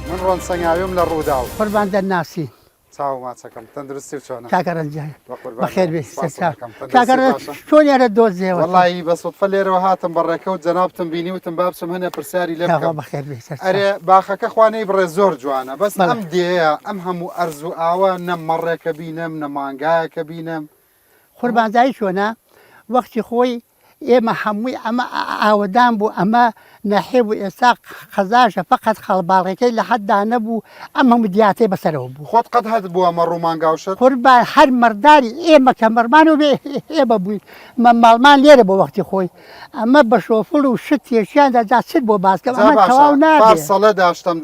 من ڕۆن سەنگاویم لە ڕوودا و قوربان دەرناسی چاو ماچەکەم تەندروستی و چۆنە کاکەڕەنجان بەخێر بەخێر بێ کاکەڕ چۆن یارە دۆزیەوە وەڵی بەسوودفە لێرەوە هاتم بەڕێکە و جەنابتم بینی وتم با بچم هەنێ پرسیاری لێ بکەم بەخێر بێ ئەرێ باخەکە خوانەی بڕێ زۆر جوانە بەس ئەم دێیە ئەم هەموو ئەرز و ئاوە نەم مەڕێکە بینم نە مانگایەکە بینم قوربانزایی چۆنە وەختی خۆی ئێمە هەمووی ئەمە ئاوەدان بوو ئەمە نەحێ بوو ئێستا قەزاژە فقط خەڵباڵەکەی لە حەددا نەبوو ئەم هەموو دیاتەی بەسەرەوە بوو خۆت قەت هەت بووە مە ڕوومانگاوشت قوربان هەر مەرداری ئێمە کە مەرمان و بێ ئێمە بووین ماڵمان لێرە بۆ وەختی خۆی ئەمە بە شۆفڵ و شت تێکیاندا جا چت بۆ باسکەم ئەمە تەواو نابێت سەڵە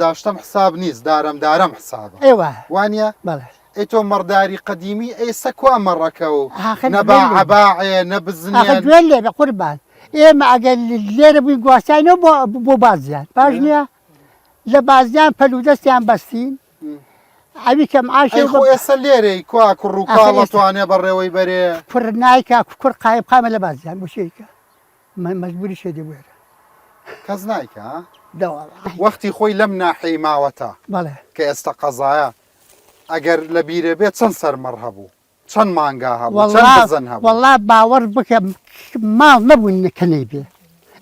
داشتم حساب نیست دارم حسابە ئێوە وانە بەڵێ ئەی تۆ مەرداری قەدیمی ئێستا کوا مەڕەکە و نەبا عەباعێ نەبزنیان دوێن لێ بە قوربان ئێمە ئەگەر لێرە بووین گواستانەوە بۆ بازیان باش نییە لە بازیان پەلوودەستیان بەستین ئەوی کەم ئاشێ ئێستا لێرەی کوا کوڕ و کاڵ توانێ بەڕێوەی بەرێ کوڕ نایکە کوڕ قایب قامە لە بازیان بۆ شێکە مەجبوری شێدی بێرە کەس نایکە دەوڵ وەختی خۆی لەم ناحەی ماوەتە بەڵێ کە ئێستا قەزایە ئەگەر لە بیرە بێت چەند سەرمەڕ هەبوو چەند مانگا هەبوو چەند بزن هەبوو وەڵا باوەڕ بکە ماڵ نەبوون نەکەنەی بێ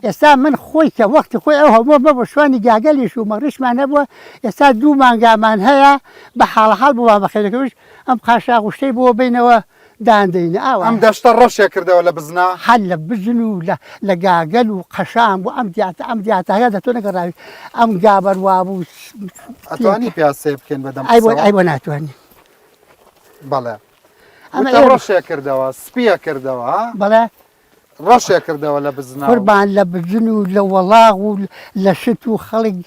ئێستا من خۆی کە وەختی خۆی ئەو هەموو بە شوانی گاگەلیش و مەڕیشمان هەبووە ئێستا دوو مانگامان هەیە بە حاڵحاڵ بووە بەخێرەکەوش ئەم قاشاغشتەی بۆ بینەوە دادەینە ئاوە ئەم دەشتە ڕەشێ کردەوە لە بزنا هەل لە بزن و لە گاگەل و قەشان بوو ئەم دیاتەکە دەتۆ نەگەڕاوی ئەم گابەروا بوو ئەتوانی پیاسێ بکەین بەدەم ئەی بۆ ناتوانانی بەڵێ ڕەشێ کردەوە سپیە کردەوە بەڵێ ڕەشێ کردەوە لە بزنا قوربان لە بزن و لە وەڵاغ و لە شت و خەڵک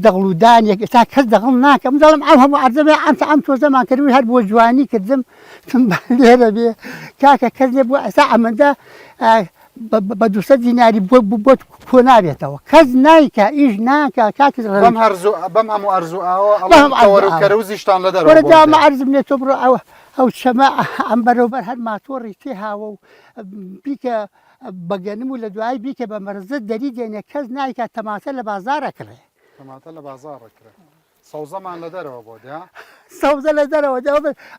دەغڵودانێک تا کەس دەغڵ ناکەم دەڵم ئەم هەموو ئەرزەبێ ئەم تۆزەمان کردوی هەر بۆ جوانی کردم لێرە بێ کاکە کەس لێ بووە ئەستا ئەمەندە بە 200 دیناری بۆ کۆ نابێتەوە کەس نایکە ئیش ناکە کاکە بەم هەموو ئەرزوو ئاوە کەرەوزیشتان لە دەرەوەدامە ئەرزم لێ تۆ بڕۆ ئەو چەمە ئەم بەرەوبەر هەر ماتۆڕی تێ هاوە و بیکە بەگەنم و لە دوای بیکە بە مەرزت دەری دێنێ کەس نایکە تەماتە لە بازارە کرێ تەماتە لە بازارە کرێ سەوزەمان لە دەرەوە بۆ دیا سەوزە لە دەرەوە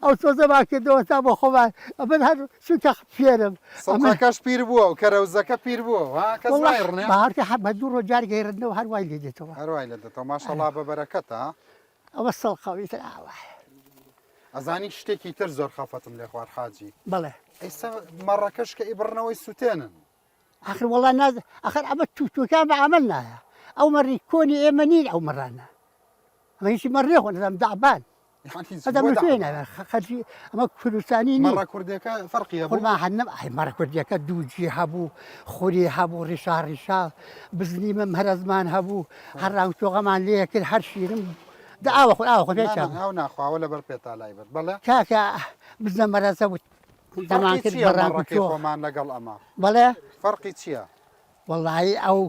ئەو سۆزەمان کردەوە تا بۆ خۆمان من هەر چونکە فێرم سەڵقەکەش پیر بووە و کەرەوزەکە پیر بووە کەس نایڕنێ بەهارکە بە دوو ڕۆژ گەیڕندنەوە هەروای لێ دێتەوە هەروای لێ دێتەوە ماشەڵڵا بە بەرەکەتە ئەوە سەڵقەویتر ئاوە ئەزانی شتێکی تر زۆر خەفەتم لێ خوار حاجی بەڵێ ئێستا مەڕەکەش کە ئیبڕنەوەی سوتێنن آخر وڵا ناز ئەخر ئەمە تووتوەکان بە ئەمەل نایە ئەو مەڕی کۆنی ئێمە نین ئەو مەڕانە ئەمە هیچی مەڕێ خۆ نەدەم دابان خەرجی ئەمە کوردستانی مەڕە کوردەکە فەرقی خۆمان هەنەم مەڕە کوردیەکە دووجی هەبوو خوری هەبوو ڕیشا بزنی مەم هەرزمان هەبوو هەر ڕاوتۆغەمان لێ کرد هەر شیرم ئاوە خۆ ئاوە خۆ پێچام ئەو ناخواوە لەبەر پێتا لای بێت بەڵێ کاکە بزنە مەرەزە بوو دەمان کرد خۆمان لەگەڵ ئەمە بەڵێ فەرقی چییە؟ وەڵایی ئەو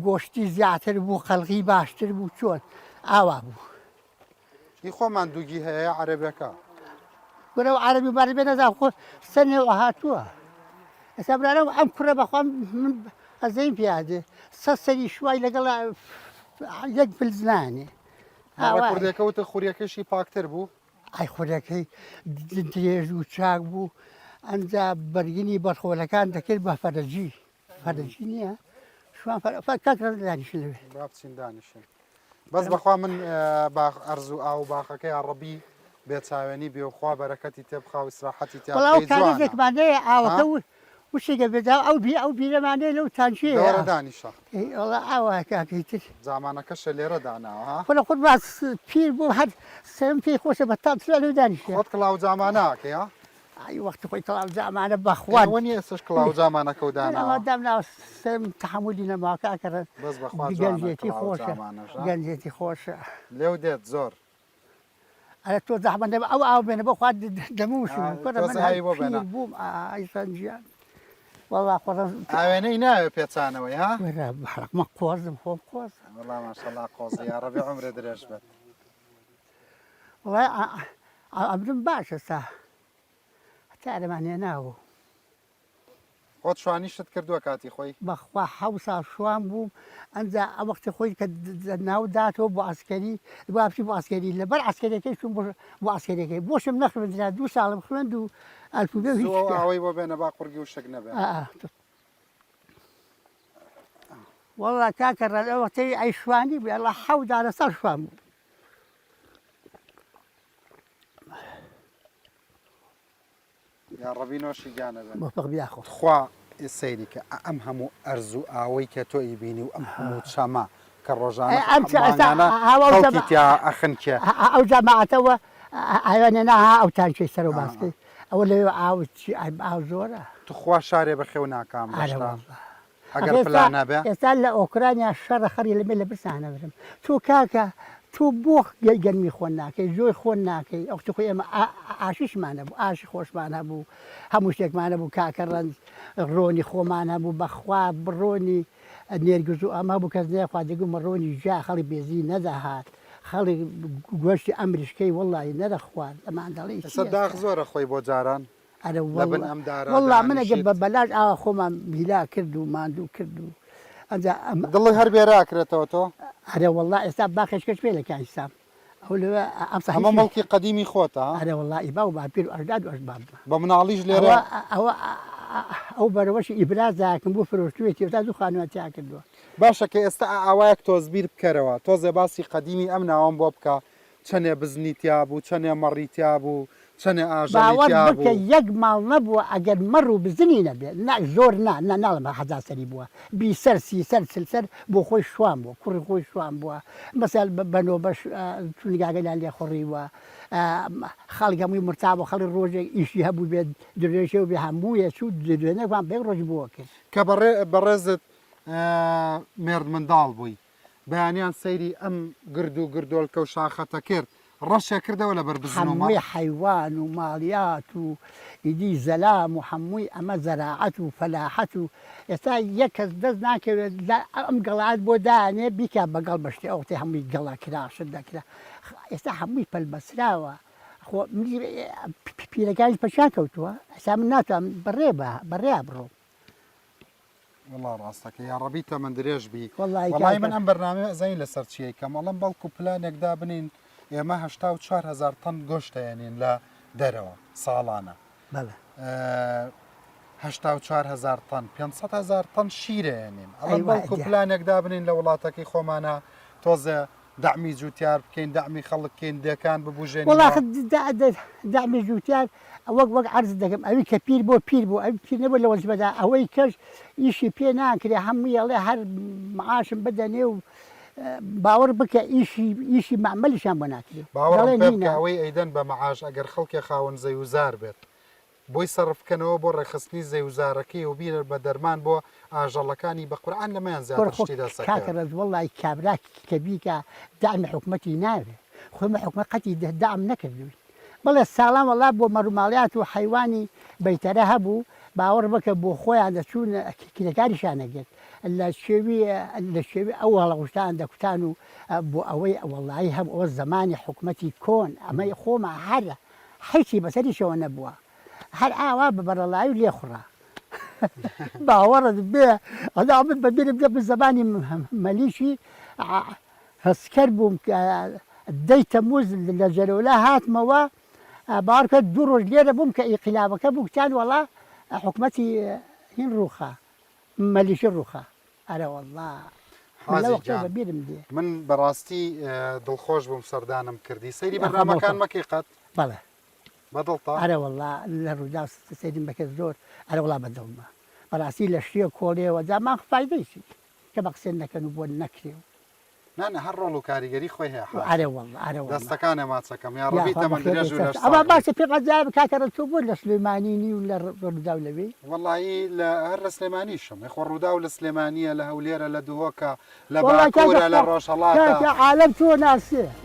گۆشتی زیاتر بوو خەڵقی باشتر بوو چۆن ئاوا بوو هی خۆمان دووگی هەیە عەرەبیەکە گەرە عەرەبی بارە بێ نەزان خۆ سەرنێوە هاتووە ئێستا برانە ئەم کوڕە بەخوا من ئەزەیم پیادێ سەری شوای لەگەڵ یەک فلزنانێ کوردەکەوتە خوریەکەشی پاکتر بوو ئای خۆرەکەی درێژ و چاک بوو ئەنجا بەرگنی بەرخۆلەکان دەکرد بە فەرەجی نییە شوان کاکرە دانیشن لەوێ بچین دانیشن بەس بەخوا من ئەرز و ئاو باخەکەی عەڕەبی بێچاوێنی بێخوا بەرەکەتی تێبخوا و ئیسراحەتی تێکمانەیە ئاوەکە وشێکە بێدا ئەو بیرەمانەیە لەو تانچێ دانیشە وڵا ئاوا کاکەی تر زامانەکەشە لێرە داناوە خۆلە خۆت باس پیر بوو هەر سەرم پێی خۆشە بە تا لەو دانیشە خۆت کڵاو جامانەکەیە ئای وەختی خۆی کڵاو جامانە بەخوانوەنی ئێستش کڵاو جامانەکە و داناوەدام ناو سەرم تەحمولی نەماکە کەرە گەنجێتی خۆشە گەنجێتی خۆشە لێو دێت زۆر ئەرە تۆ زەحمەت ئەو ئاو بێنە بۆ خوا دەموشم بووم ئایسەنجیان وەڵا ئاوێنەی ناوێ پێچانەوەی ها بەحڵقمە قۆزم خۆم قۆز وەڵا ماشەڵڵا قۆزی یا ڕەبی عومرێ درێژ بێت وڵای ئەمرم باشە سا هەتا ئەرەمانێ ناوە خۆت شوانیشت کردووە کاتی خۆی بەخوا حەوت ساڵ شوان بووم ئەنجا ئەوەختی خۆی کە ناو داتەوە بۆ ئاسکەری بابچی بۆ ئاسکەری لەبەر ئاسکەرەکەی چوون بۆ ئاسکەرەکەی بۆشم نەخوێندرا 2 ساڵم خوێند و ئەلفوبێ هیچ ئەوەی بۆ بێنە با قورگی و شک نەبێت وەڵا کاکە ڕەوەتەی ئەی شوانی بێ لە 10 ساڵ شوان بوو یا ڕەبی نۆشی گیانە بێت بەفەق بیاخۆ خوا سەیری کە ئەم هەموو ئەرزوو ئاوەی کە تۆی بینی و ئەم هەموو چەمە کە ڕۆژانە ئەخنکێ ئەو جەماعەتەوە ئەوێنە ناها ئەوتانچەی سەر و باسکەی ئەوە لەوێ ئاوچی ئاو زۆرە توخوا شارێ بەخێو ناکام ئەگەر پلان نەبێ ئێستا لە ئۆکرانیا شەڕە خەری لەمێ لە برسانە برم تۆ کاکە تۆ بۆ گەرمی خۆن ناکەی زۆی خۆن ناکەی ئەوتی خۆی ئێمە ئاشیشمانە بوو ئاشی خۆشمانە بوو هەموو شتێکمانە بوو کاکە ڕەنج ڕۆنی خۆمانە بوو بەخوا بڕۆنی نێرگز و ئەمە بوو کەس نێخوا دەگومە ڕۆنی ژا خەڵی بێزی نەداهات خەڵی گۆشتی ئەمریشکەی وەڵی نەدەخوارد ئەمان دەڵی داغ زۆرە خۆی بۆ جاران وەڵا منەگە بە بەلاش ئاوا خۆمان میلا کرد و ماندوو کرد و دڵی هەر بێراکرێتەوە تۆ ئەرە وەڵا ئێستا باخشکەش پێ لە کانسام ئەو لەوە ئەمە مەڵکی قەدیمی خۆتە ئەرە وەڵی با و باپیر و ئەرداد و ئەشباب بە مناڵیش لێرە ئەو بەرەوەشی ئیبرازاکەم بۆ فرۆشتوێتی تا دوو خانواتیا کردووە باشە کە ئێستا ئاوایەک تۆزبیر بکەرەوە تۆزێ باسی قەدیمی ئەم ناوەم بۆ بکە چەندێ بزنیتیا بوو چەندێ مەڕیتیا بوو چەندێ ئاژەڵیتیا بوو بکە یەک ماڵ نەبووە ئەگەر مەڕ و بزنی نەبێت زۆر ناڵمە حەزاسەری بووە بیسەر سیسەر سلسەر بۆ خۆی شوان بووە کوڕی خۆی شوان بووە مەسەل بەنۆ بەش چونگاگەلان لێ خوڕیوە خەڵک هەمووی مرتابە خەڵی ڕۆژێک ئیشی هەبوو بێت درێژێ و بێ هەموویە چوو دوێنەوان بێ ڕۆژ بووە کرد کە بەڕێزت مێرد منداڵ بووی بەیانیان سەیری ئەم گرد و گردۆلکە و شاخەتە کرد ڕەشێ کردەوە لە بەربزنەوە هەمووی حیوان و ماڵیات و ئیدی زەلام و هەمووی ئەمە زەراعەت و فەلاحەت و ئێستا یەک کەس دەست ناکەوێت ئەم گەڵات بۆ دانێ بیکە بەگەڵ بەشتی ئەوتی هەمووی گەڵا کراشت دەکرا ئێستا هەمووی پەلبەسراوە پیرەکانی پەشان کەوتووە ئەستا من ناتوانم بەڕێ بڕۆ والله ڕاستەکە یا ڕەبی تەمەند درێژ بی وەڵی وەڵی من ئەم بەرنامە زەین لەسەر چیە کەم ئەڵم بەڵکو پلانێکدا بنین ئێمە 4,000 تەن گۆشتەیەنین لە دەرەوە ساڵانە 4,000 تەن 500,000 تەن شیرەیەنین ئەڵم بەڵکو پلانێکدا بنین لە وڵاتەکەی خۆمانە تۆزە دامی جوتیار بکەین دامی خەڵک بکەین دەکان ببوژێن دامی جوتیار وەک عرض دەکەم ئەوی کە پیر بوو ئەوی پیر نەبوو لە وەزبەدا ئەوەی کەش ئیشی پێ ناکرێ هەمووی ئەڵێ هەر معاشم بدەنێ و باوەڕ بکە ئیشی معمەلیشان بۆ ناکرێت باوەڕەوەی ئەیدەن بە مەعاش ئەگەر خەڵکی خاوەن زەیوزار بێت بۆی سەرفکەنەوە بۆ ڕێخستنی زەیوزارەکەی و بینر بە دەرمان بۆ ئاژەڵەکانی بە قورئان لەمەیان زیاتر وەڵی کابراک کە بیکە دامی حکومەتی ناوێت خۆمە حکومەت قەتی دام نەکردووی بەڵێ ساڵان وەڵا بۆ مەروماڵیات و حیوانی بەیتەرە هەبوو باوەڕ بکە بۆ خۆیان دەچوون کرێکاریشانەگرێت لە شێوی ئەو هەڵەغشتان دەکوتان و بۆ ئەوەی وەڵایی هەم ئەوە زمانی حکومەتی کۆن ئەمەی خۆمە هەرە هیچی بەسەریشەوە نەبووە هەر ئاوا بە بەرەڵایی و لێخوڕا باوەڕت بێ ئەدا من بەبیرم دێ بە زمانی مەلیشی هەسکەر بووم دەی تەموز لە جەلەولا هاتمەوە باوەڕ کرد 2 ڕۆژ لێرە بووم کە ئینقیلابەکە بوو کتان وەڵا حکومەتی هین ڕووخا مەلیشی ڕووخا ئەرە وەڵا بەبیرم دێ من بەڕاستی دڵخۆش بووم سەردانم کردی سەیری بەرنامەکان مەکەی قەت بەڵێ بەدڵتا ئەرە وەڵا لە ڕوودا سەیرم بەکرد زۆر ئەرە وڵا بەدڵمە بەڕاستی لە شتێ کۆڵێەوە جامان فایدەیشی کە بە قسێن نەکەن و بۆ نەکرێ نانە هەر ڕۆڵ و کاریگەری خۆی هەیە ئەرە وەڵا دەستەکانە ماچەکەم یا ڕەبی تەمەند درێژ و ئەوە باشە پێ عەجایب کاکەڕە تۆ بۆ لە سلێمانینی و لە ڕوودا و لەوێ وەڵایی لە هەر لە سلێمانیشم خۆ ڕوودا و لە سلێمانیە لە هەولێرە لە دووەکە لە باکوورە لە ڕۆژهەڵاتە عالەم تۆ ناسێ